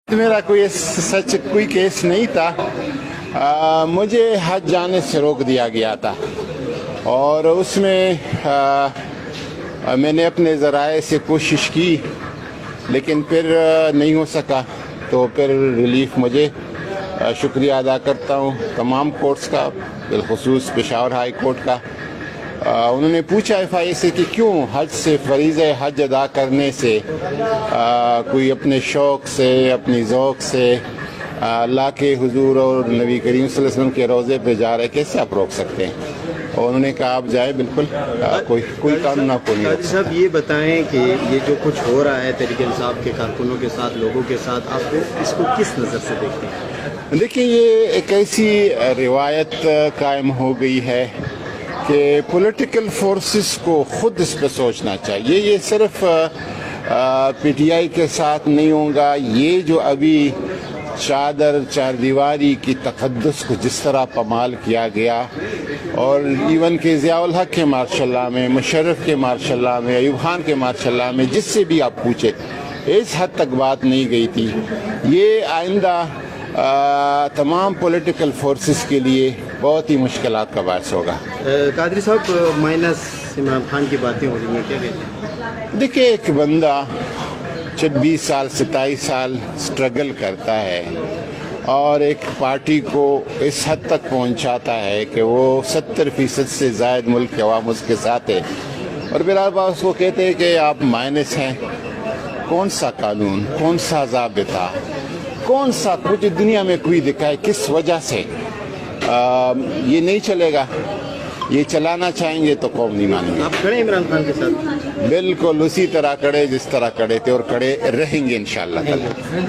میرا کوئی کیس نہیں تھا، مجھے حج جانے سے روک دیا گیا تھا اور اس میں میں نے اپنے ذرائع سے کوشش کی لیکن پھر نہیں ہو سکا، تو پھر ریلیف مجھے شکریہ ادا کرتا ہوں تمام کورٹس کا، بالخصوص پشاور ہائی کورٹ کا۔ انہوں نے پوچھا ایف آئی اے سے کہ کیوں حج سے فریضہ حج ادا کرنے سے کوئی اپنے شوق سے اپنی ذوق سے اللہ کے حضور اور نبی کریم صلی اللہ علیہ وسلم کے روضے پہ جا رہے، کیسے آپ روک سکتے ہیں؟ اور انہوں نے کہا آپ جائیں، بالکل کوئی قانون آپ کو نہیں روک سکتا۔ صاحب یہ بتائیں کہ یہ جو کچھ ہو رہا ہے تحریک انصاف کے کارکنوں کے ساتھ، لوگوں کے ساتھ، آپ اس کو کس نظر سے دیکھتے ہیں؟ دیکھیں، یہ ایک ایسی روایت قائم ہو گئی ہے کہ پولیٹیکل فورسز کو خود اس پہ سوچنا چاہیے۔ یہ صرف پی ٹی آئی کے ساتھ نہیں ہوگا، یہ جو ابھی چادر چار دیواری کی تقدس کو جس طرح پامال کیا گیا، اور ایون کہ ضیاء الحق کے ماشاء اللہ میں، مشرف کے ماشاء اللہ میں، ایوب خان کے ماشاء اللہ میں، جس سے بھی آپ پوچھے، اس حد تک بات نہیں گئی تھی۔ یہ آئندہ تمام پولیٹیکل فورسز کے لیے بہت ہی مشکلات کا باعث ہوگا۔ قادری صاحب، مائنس عمران خان کی باتیں ہو رہی ہیں، کیا کہتے ہیں؟ دیکھیں، ایک بندہ 26 سال 27 سال سٹرگل کرتا ہے اور ایک پارٹی کو اس حد تک پہنچاتا ہے کہ وہ 70% سے زائد ملک کے عوام اس کے ساتھ ہے، اور بلال اس کو کہتے ہیں کہ آپ مائنس ہیں۔ کون سا قانون، کون سا ضابطہ، کون سا کچھ دنیا میں کوئی دکھائے کس وجہ سے یہ نہیں چلے گا؟ یہ چلانا چاہیں گے تو قوم نہیں مانیں گے۔ آپ کھڑے عمران خان کے ساتھ؟ بالکل اسی طرح کھڑے جس طرح کھڑے تھے اور کھڑے رہیں گے انشاءاللہ تعالی۔